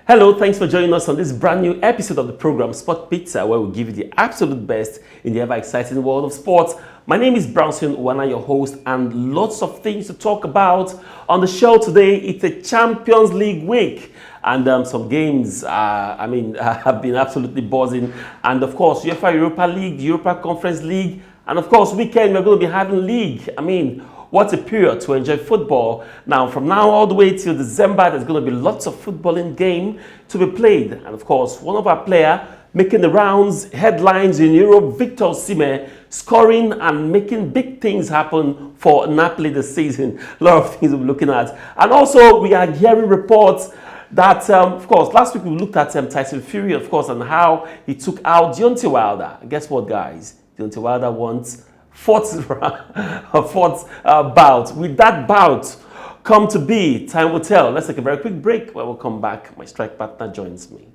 Hello, thanks for joining us on this brand new episode of the program Sport Pizza, where we give you the absolute best in the ever-exciting world of sports. My name is Brownson, your host, and lots of things to talk about on the show today. It's a Champions League week, and some games, have been absolutely buzzing. And of course, UEFA Europa League, Europa Conference League, and of course, weekend we're going to be having league. What a period to enjoy football. Now, from now all the way till December, there's going to be lots of footballing game to be played. And of course, one of our players making the rounds, headlines in Europe, Victor OSIMHEN, scoring and making big things happen for Napoli this season. A lot of things we're looking at. And also, we are hearing reports that, of course, last week we looked at Tyson Fury, of course, and how he took out Deontay Wilder. Guess what, guys? Deontay Wilder wants fourth bout. With that bout come to be, time will tell. Let's take a very quick break. When we come back, my strike partner joins me.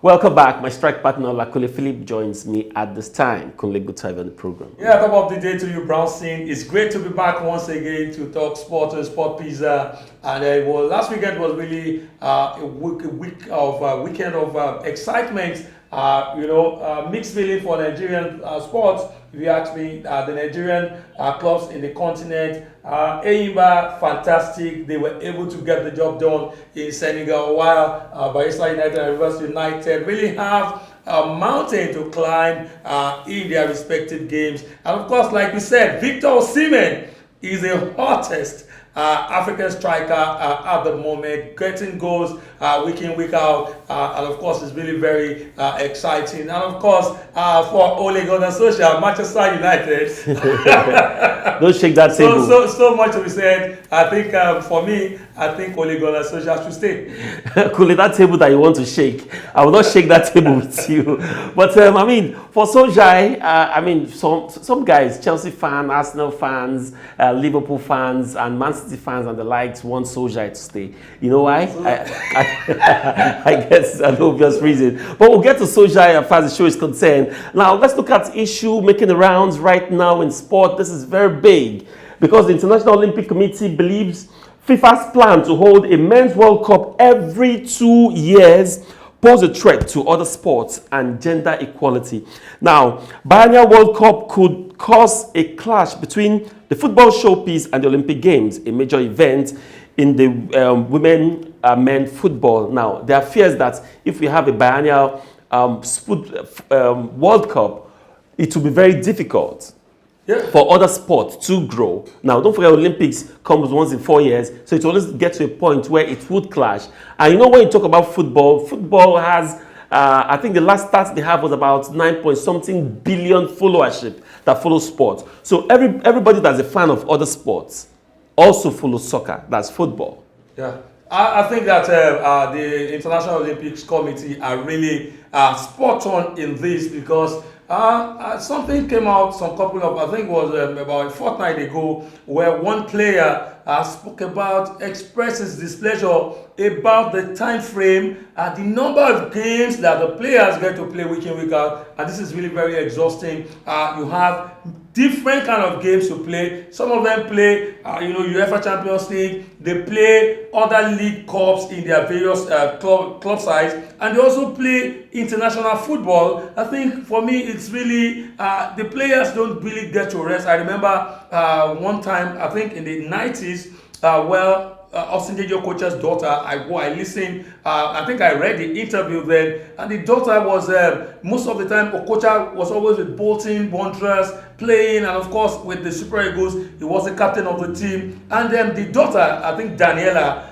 Welcome back. My strike partner, Kunle Philip, joins me at this time. Kunle, good to have you on the program. Yeah, top of the day to you, Brownson. It's great to be back once again to talk sport and sport pizza. And last weekend was really a weekend of excitement. Mixed feeling for Nigerian sports. If you ask me, the Nigerian clubs in the continent, Enyimba, fantastic. They were able to get the job done in Senegal, while Bayelsa United and Rivers United really have a mountain to climb in their respective games. And of course, like we said, Victor OSIMHEN is the hottest African striker at the moment, getting goals week in, week out, and of course it's really very exciting. And of course, for Ole Gunnar Solskjaer, Manchester United. Don't shake that table. So much to be said. I think for me, I think Ole Gunnar Solskjaer should stay. Kunle, that table that you want to shake, I will not shake that table with you. But for Solskjaer, some guys, Chelsea fans, Arsenal fans, Liverpool fans, and Man City fans and the likes want Solskjaer to stay. You know why? I guess an obvious reason. But we'll get to Solskjaer as far as the show is concerned. Now, let's look at the issue making the rounds right now in sport. This is very big because the International Olympic Committee believes FIFA's plan to hold a men's World Cup every 2 years pose a threat to other sports and gender equality. Now, Biennial World Cup could cause a clash between the football showpiece and the Olympic Games, a major event in the men football. Now, there are fears that if we have a biennial World Cup, it will be very difficult for other sports to grow. Now, don't forget, Olympics comes once in 4 years, so it always gets to a point where it would clash. And when you talk about football has, I think the last stats they have was about 9-point-something billion followership that follows sports. So everybody that's a fan of other sports also follows soccer, that's football. Yeah. I think that the International Olympics Committee are really spot on in this because something came out I think it was about a fortnight ago, where one player spoke about, expresses displeasure about the time frame, the number of games that the players get to play week in, week out, and this is really very exhausting. You have different kind of games to play. Some of them play, UEFA Champions League. They play other league cups in their various club sides, and they also play international football. I think for me, it's really the players don't really get to rest. I remember one time, I think in the 90s, Austin Dejo coach's daughter, I listened, I think I read the interview then, and the daughter was, most of the time, Okocha was always with Bolton Wanderers, playing, and of course with the Super Eagles, he was the captain of the team. And then the daughter, I think Daniela,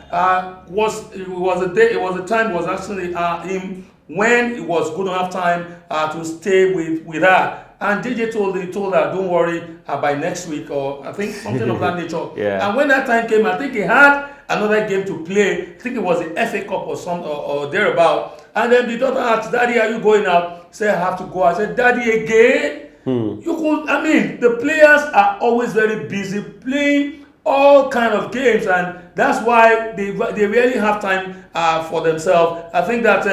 it was actually him when it was good enough time to stay with her. And DJ told her, don't worry, by next week, or I think something of that nature. Yeah. And when that time came, I think he had another game to play. I think it was the FA Cup or something or thereabout. And then the daughter asked, Daddy, are you going out? He said, I have to go. I said, Daddy, again? The players are always very busy playing all kind of games, and that's why they really have time for themselves. I think that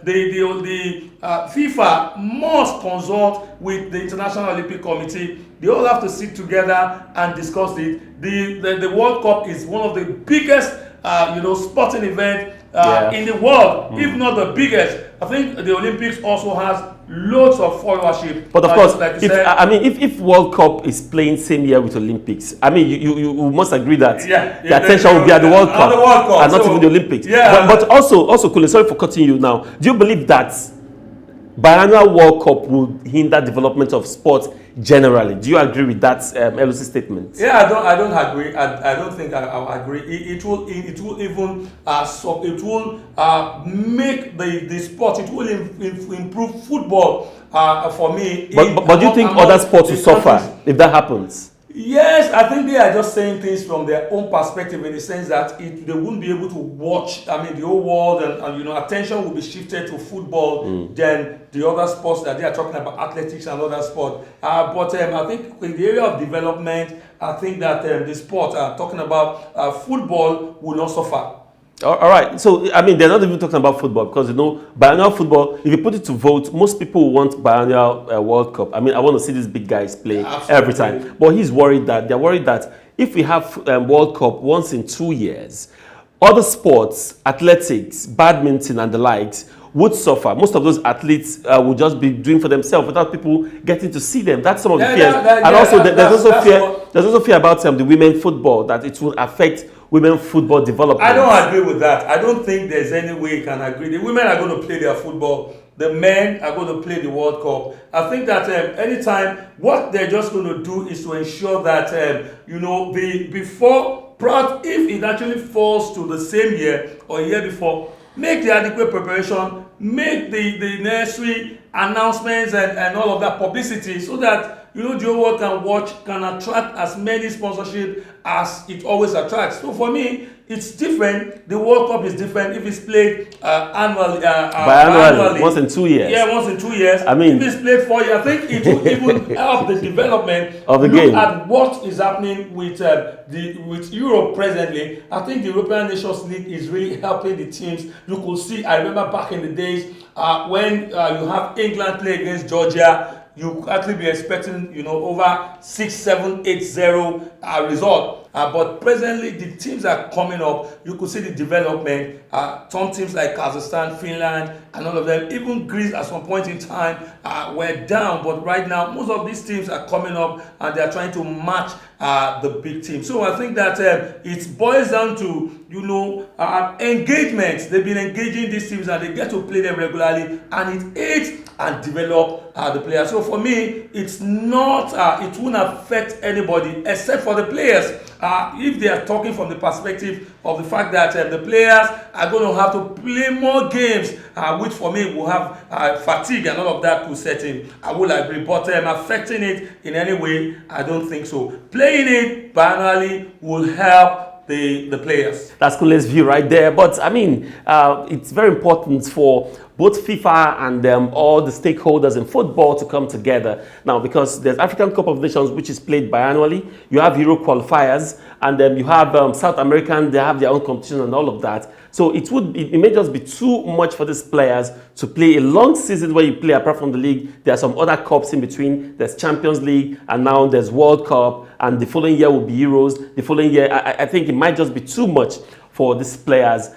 the FIFA must consult with the International Olympic Committee. They all have to sit together and discuss it. The World Cup is one of the biggest sporting event in the world, if not the biggest. I think the Olympics also has loads of followership. But of course, if World Cup is playing same year with Olympics, I mean, you must agree that the attention will be at the World Cup, and not even the Olympics. Yeah. But also, Kunle, sorry for cutting you now. Do you believe that biannual World Cup will hinder development of sport generally? Do you agree with that LOC statement? Yeah, I don't agree. I don't think I agree. It will even make the sport. It will improve football for me. But do you think other sports will suffer if that happens? Yes, I think they are just saying things from their own perspective, in the sense that they wouldn't be able to watch, the whole world, and attention will be shifted to football than the other sports that they are talking about, athletics and other sports. But I think in the area of development, I think that the sport talking about football will not suffer. All right. So, they're not even talking about football, because, biennial football, if you put it to vote, most people want biennial World Cup. I want to see these big guys play every time. But they're worried that if we have World Cup once in 2 years, other sports, athletics, badminton and the likes, would suffer. Most of those athletes would just be doing for themselves without people getting to see them. That's some of the fears. There's also fear about the women football, that it will affect women football development. I don't agree with that. I don't think there's any way you can agree. The women are going to play their football. The men are going to play the World Cup. I think that anytime, what they're just going to do is to ensure that, if it actually falls to the same year or year before, make the adequate preparation, make the necessary announcements and all of that publicity, so that the whole world can attract as many sponsorship as it always attracts. So for me, it's different. The World Cup is different if it's played biannually, once in 2 years. Yeah, once in 2 years. If it's played 4 years, I think it will even help the development of the game. Look at what is happening with Europe presently. I think the European Nations League is really helping the teams. You could see, I remember back in the days when you have England play against Georgia, you could actually be expecting, over 6-7, 8-0 result. But presently, the teams are coming up. You could see the development. Some teams like Kazakhstan, Finland, and all of them, even Greece at some point in time were down. But right now, most of these teams are coming up, and they are trying to match the big team. So I think that it boils down to, engagement. They've been engaging these teams, and they get to play them regularly, and it aids and develop the players. So for me, it's not, it won't affect anybody except for the players. If they are talking from the perspective of the fact that the players are going to have to play more games, which for me will have fatigue and all of that to set in, I will agree. But affecting it in any way, I don't think so. Playing it biannually will help the players. That's Kunle's view right there. But it's very important for both FIFA and all the stakeholders in football to come together now, because there's African Cup of Nations, which is played biannually. You have Euro qualifiers, and then you have South American. They have their own competition and all of that. So it may just be too much for these players to play a long season where you play apart from the league. There are some other cups in between. There's Champions League, and now there's World Cup, and the following year will be Euros. The following year, I think it might just be too much for these players,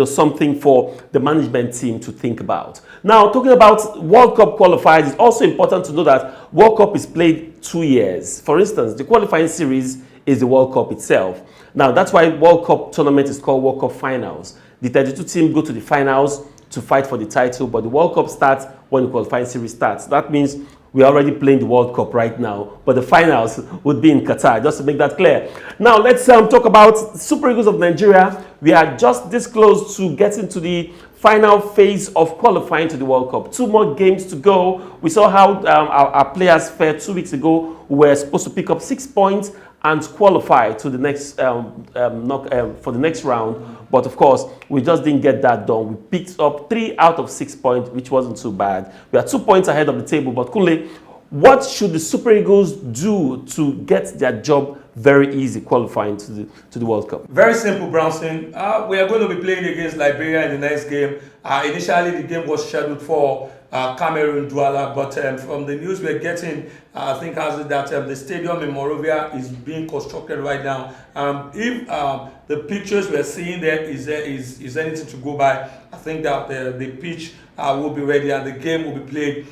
something for the management team to think about. Now, talking about World Cup qualifiers, it's also important to know that World Cup is played 2 years. For instance, the qualifying series is the World Cup itself. Now, that's why World Cup tournament is called World Cup Finals. The 32 teams go to the finals to fight for the title, but the World Cup starts when the qualifying series starts. That means we're already playing the World Cup right now, but the finals would be in Qatar, just to make that clear. Now, let's talk about Super Eagles of Nigeria. We are just this close to getting to the final phase of qualifying to the World Cup. 2 more games to go. We saw how our players fared 2 weeks ago. We were supposed to pick up 6 points and qualify to the next for the next round, but of course we just didn't get that done. We picked up 3 out of 6 points, which wasn't too bad. We are 2 points ahead of the table. But Kunle, what should the Super Eagles do to get their job very easy qualifying to the World Cup? Very simple, Brownson. We are going to be playing against Liberia in the next game. Initially, the game was scheduled for Cameroon, Douala, but from the news we're getting, I think has it that the stadium in Monrovia is being constructed right now. If the pictures we're seeing there is anything to go by, I think that the pitch will be ready and the game will be played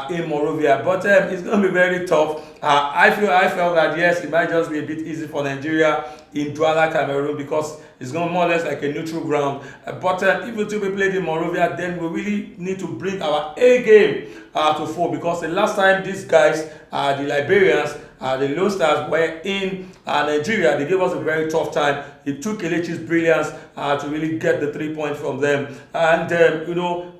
in Monrovia. But it's going to be very tough. I felt that yes, it might just be a bit easy for Nigeria in Douala, Cameroon, because it's going to more or less like a neutral ground. But if it will be played in Monrovia, then we really need to bring our A game to fore, because the last time these guys, the Liberians, the Lone Stars were in Nigeria, they gave us a very tough time. It took Kelechi's brilliance to really get the 3 points from them. And,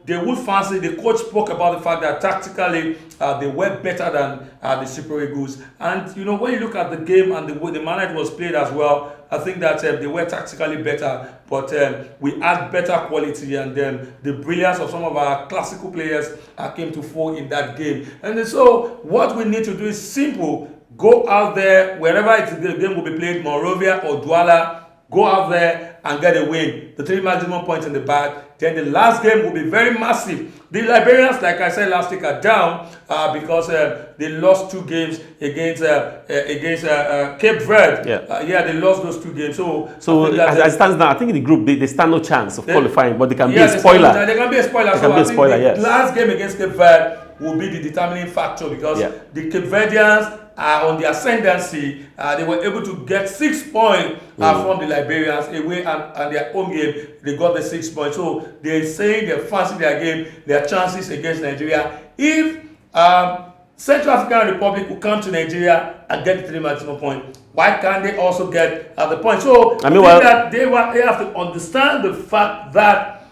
they would fancy, the coach spoke about the fact that tactically they were better than the Super Eagles. And, when you look at the game and the way the manner it was played as well, I think that they were tactically better, but we had better quality, and the brilliance of some of our classical players came to fore in that game. And so what we need to do is simple. Go out there, wherever the game will be played, Monrovia or Douala, go out there and get a win. The 3 maximum points in the bag. Then the last game will be very massive. The Liberians, like I said last week, are down because they lost 2 games against Cape Verde. They lost those 2 games. So as it stands now, I think in the group they stand no chance of qualifying, but they can be a spoiler. They can be a spoiler. The last game against Cape Verde will be the determining factor, because the Cape Verdeans are on the ascendancy. They were able to get 6 points from the Liberians away, and their home game they got the 6 points. So they're saying they fancy their game, their chances against Nigeria. If Central African Republic will come to Nigeria and get the 3 maximum points, why can't they also get the point? So I mean, that they have to understand the fact that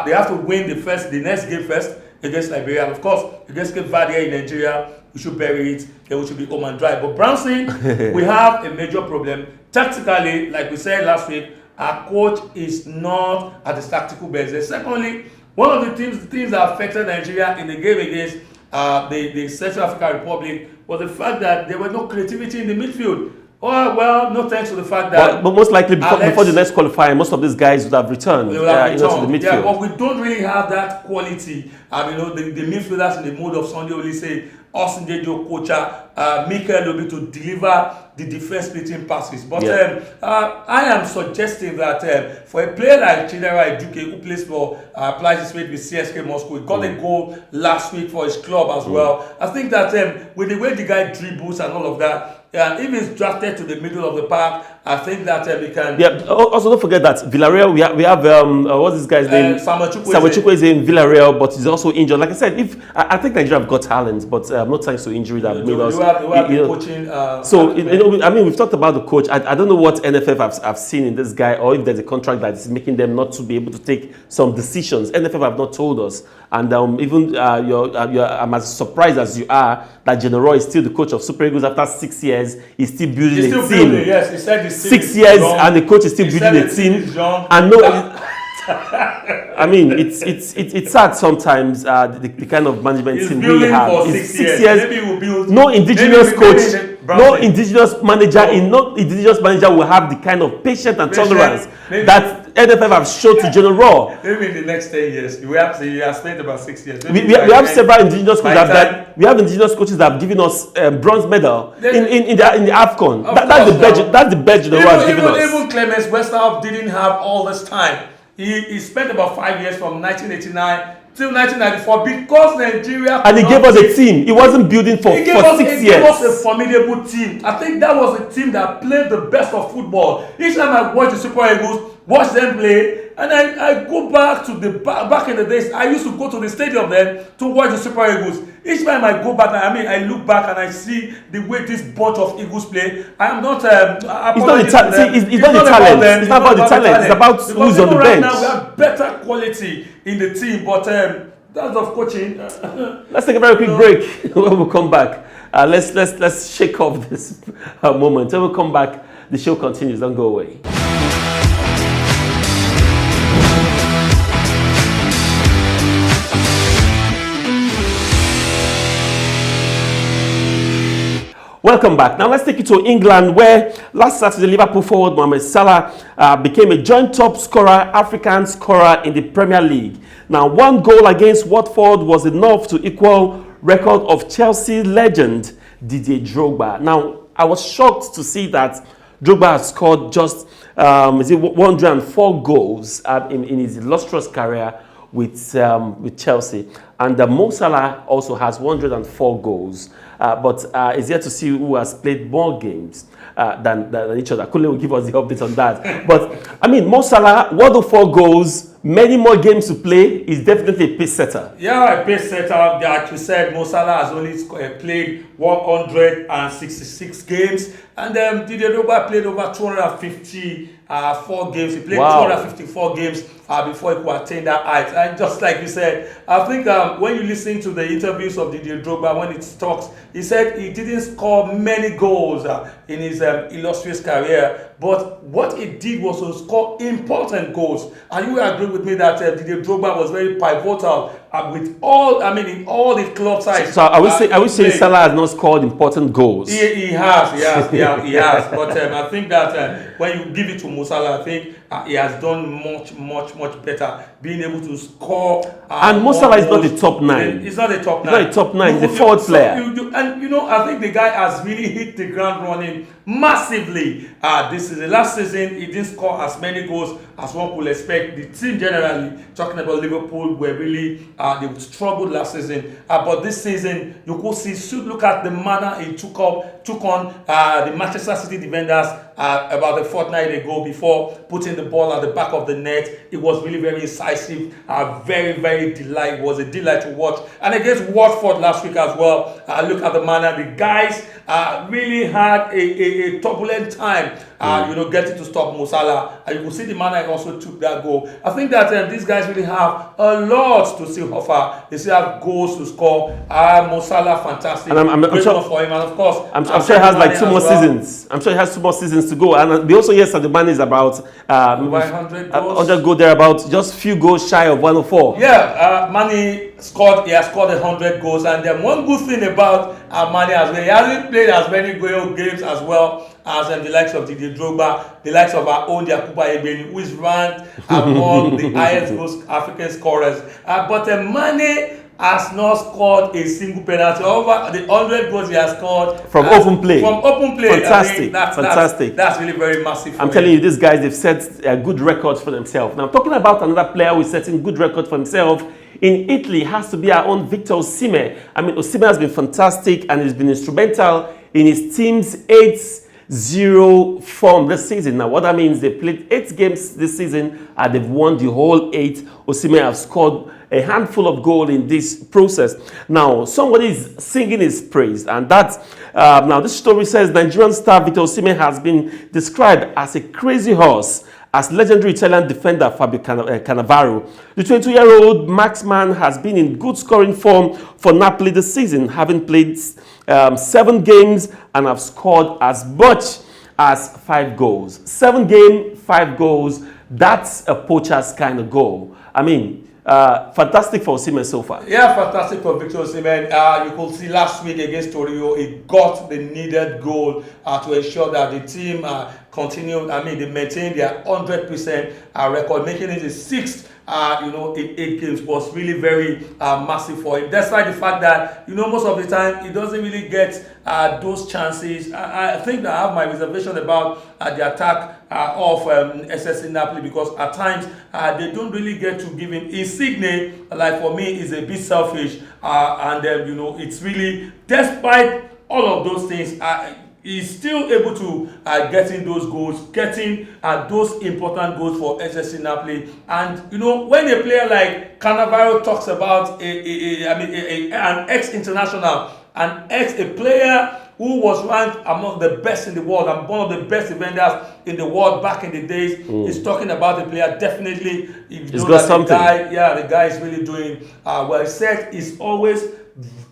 they have to win the next game first against Liberia. And of course, against Cape Verde in Nigeria, we should bury it, then we should be home and dry. But Brownson, we have a major problem. Tactically, like we said last week, our coach is not at the tactical best. Secondly, one of the things that affected Nigeria in the game against the Central African Republic was the fact that there was no creativity in the midfield. Oh, well, no thanks to the fact that... But most likely, before the next qualifier, most of these guys would have returned, to the midfield. Yeah, but we don't really have that quality. The midfielders in the mode of Sunday Olise, Austin Dejo, Kocha, Mikel Obi to deliver the defense splitting passes. But I am suggesting that for a player like Chidera Eduke, who plays for applies his weight with CSK Moscow, he got a goal last week for his club as well. I think that with the way the guy dribbles and all of that, if he's drafted to the middle of the park, I think that we can... Yeah, also don't forget that Villarreal, we have what's this guy's name? Samuel Chukwueze is in Villarreal, but he's also injured. Like I said, I think Nigeria have got talent, but not thanks to injury that made us... coaching... we've talked about the coach. I don't know what NFF have seen in this guy, or if there's a contract that is making them not to be able to take some decisions. NFF have not told us. And I'm as surprised as you are that General is still the coach of Super Eagles after 6 years. He's still building a team. Yes, he said he's 6 years and the coach is still building a team. And I mean, it's sad sometimes the kind of management team we have. It's 6 years. Maybe we'll build, no indigenous coach, no indigenous manager will have the kind of patience and tolerance that NFF have shown to General. Maybe in the next 10 years, we have spent about 6 years. We have several indigenous coaches we have indigenous coaches that have given us bronze medal in the AFCON. That's the badge General has given us. Even Clemens Westerhoff didn't have all this time. He spent about 5 years from 1989 till 1994 because Nigeria... And he gave us a team. He wasn't building for 6 years. He gave us a formidable team. I think that was a team that played the best of football. Each time I watch the Super Eagles, watch them play, and I go back to back in the days. I used to go to the stadium then to watch the Super Eagles. Each time I go back, I look back and I see the way this bunch of Eagles play. I am not... it's not the talent. It's not about the talent. It's about who's on the bench. Right now we have better quality in the team, but that's of coaching. Let's take a very quick break. When we come back, let's shake off this moment. When we come back, the show continues. Don't go away. Welcome back. Now let's take you to England, where last Saturday Liverpool forward Mohamed Salah became a joint top scorer, African scorer in the Premier League. Now, one goal against Watford was enough to equal record of Chelsea legend Didier Drogba. Now, I was shocked to see that Drogba has scored just 104 goals in his illustrious career with Chelsea, and Mo Salah also has 104 goals. But it's yet to see who has played more games than each other. Kunle will give us the update on that. But I mean, Mo Salah, 104 goals, many more games to play, is definitely a pace setter. Yeah, a pace setter. Like you said, Mo Salah has only played 166 games, and Didier Drogba played over 254 games. He played 254 games before he could attain that height. And just like you said, I think when you listen to the interviews of Didier Drogba, when it talks, he said he didn't score many goals in his illustrious career, but what he did was to score important goals. And you will agree with me that Didier Drogba was very pivotal with all, in all the club sides. So I would say Salah has not scored important goals. He has. But I think that when you give it to Mo Salah, I think he has done much better, being able to score. And Mo Salah is not the top 9. He's not the top 9. He's not the top 9. He's the fourth player. I think the guy has really hit the ground running massively. This is the last season. He didn't score as many goals as one could expect. The team generally, talking about Liverpool, were really they struggled last season. But this season, you could see. Look at the manner he took on the Manchester City defenders about a fortnight ago before putting the ball at the back of the net. It was really very incisive. Very delight. It was a delight to watch. And against Watford last week as well. Look at the manner. The guys really had a turbulent time. Getting to stop Mo Salah. And you will see the manner he also took that goal. I think that these guys really have a lot to still offer. They still have goals to score. Mo Salah, fantastic. And I'm sure for him. And of course, I'm sure he has like 2 more seasons. I'm sure he has 2 more seasons to go. And we also hear that the man is about 100 goals. 100 goals thereabout, just few goals shy of 104. Yeah, Mane scored. He has scored 100 goals, and then one good thing about Mane as well, he hasn't played as many games as well as the likes of Didier Drogba, the likes of our own Yakuba Egbeni, who is ranked among the highest goals African scorers. But Mane has not scored a single penalty. Over the 100 goals he has scored from open play. Fantastic. Fantastic. That's really very massive. I'm telling you, these guys, they've set good records for themselves. Now, talking about another player who is setting good record for himself in Italy has to be our own Victor Osimhen. Osimhen has been fantastic and has been instrumental in his team's 8-0 form this season. Now, what that means, they played 8 games this season and they've won the whole 8. Osimhen have scored a handful of goals in this process. Now, somebody is singing his praise, and that now this story says Nigerian star Victor Osimhen has been described as a crazy horse as legendary Italian defender Fabio Cannavaro. The 22-year-old marksman has been in good scoring form for Napoli this season, having played 7 games and have scored as much as 5 goals. 7 games, 5 goals. That's a poacher's kind of goal. Fantastic for Osimhen so far. Yeah, fantastic for Victor Osimhen. You could see last week against Torino, he got the needed goal to ensure that the team continued. They maintained their 100% record, making it the 6th. In 8 games was really very massive for him. Despite the fact that most of the time he doesn't really get those chances. I think that I have my reservation about the attack of SSC Napoli, because at times they don't really get to give him Insigne. Like for me, is a bit selfish, and it's really, despite all of those things, he's still able to getting those goals, getting those important goals for SSC Napoli. And when a player like Cannavaro talks about an ex-international, a player who was ranked among the best in the world and one of the best defenders in the world back in the days, he's talking about a player. Definitely, he's got something. The guy is really doing well. He said he's always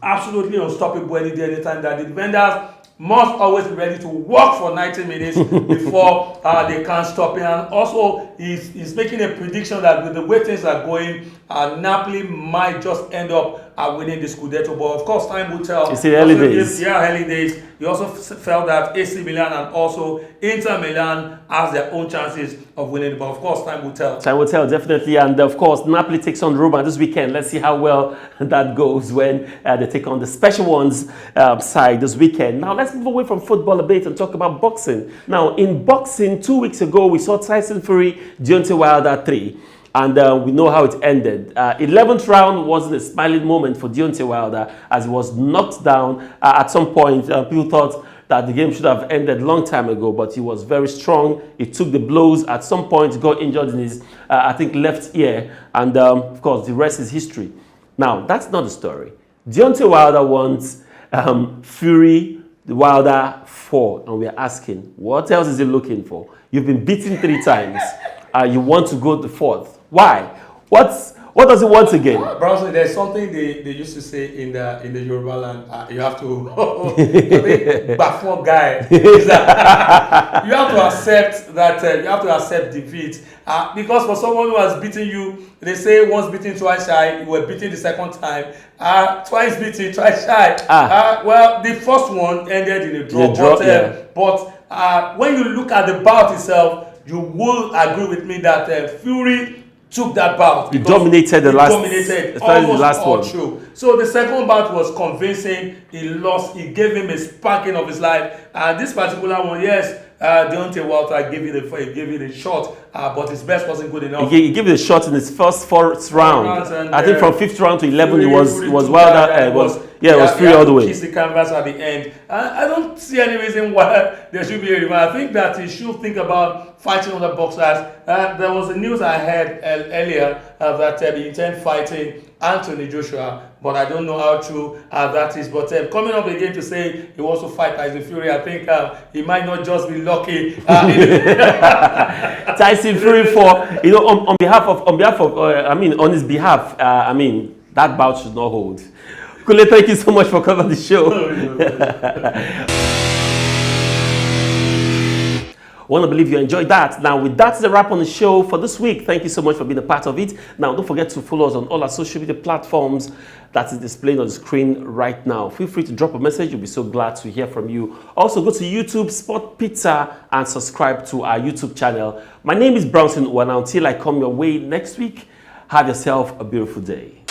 absolutely unstoppable anytime that the defenders must always be ready to work for 90 minutes before they can't stop him. And also, he's making a prediction that with the way things are going, Napoli might just end up winning the Scudetto. But of course, time will tell. It's the early days. Early days. He also felt that AC Milan and also Inter Milan has their own chances of winning. But of course, time will tell. Time will tell, definitely. And of course, Napoli takes on Roma this weekend. Let's see how well that goes when they take on the special ones side this weekend. Now, let's move away from football a bit and talk about boxing. Now, in boxing, 2 weeks ago, we saw Tyson Fury, Deontay Wilder 3. And we know how it ended. 11th round wasn't a smiling moment for Deontay Wilder as he was knocked down. At some point, people thought that the game should have ended a long time ago, but he was very strong. He took the blows. At some point, he got injured in his, I think, left ear. And of course, the rest is history. Now, that's not the story. Deontay Wilder wants Fury Wilder 4. And we are asking, what else is he looking for? You've been beaten 3 times. You want to go the 4th. Why? What does he want again? Brownson, there's something they used to say in the Yoruba land. You have to, I think, before guy. Is that you have to accept that you have to accept defeat. Because for someone who has beaten you, they say once beaten, twice shy. You were beaten the second time. Twice beaten, twice shy. Well, the first one ended in a draw. But when you look at the bout itself, you will agree with me that Fury took that bout. He dominated the last one. True. So the second bout was convincing. He lost. He gave him a spanking of his life. And this particular one, yes, Deontay Wilder gave it a shot, but his best wasn't good enough. He gave it a shot in his first 4th round. I think from 5th round to 11, it was Wilder. It was Fury all the way. Kiss the canvas at the end. I don't see any reason why there should be a rematch. I think that he should think about fighting other boxers. There was a news I heard earlier that he intends fighting Anthony Joshua, but I don't know how true that is. But coming up again to say he wants to fight Tyson Fury, I think he might not just be lucky. Tyson Fury for on his behalf. That bout should not hold. Kunle, thank you so much for covering the show. Want to believe you enjoyed that. Now, with that's the wrap on the show for this week. Thank you so much for being a part of it. Now, don't forget to follow us on all our social media platforms that is displaying on the screen right now. Feel free to drop a message. We'll be so glad to hear from you. Also, go to YouTube, Sport Pizza, and subscribe to our YouTube channel. My name is Brownson, and until I come your way next week, have yourself a beautiful day.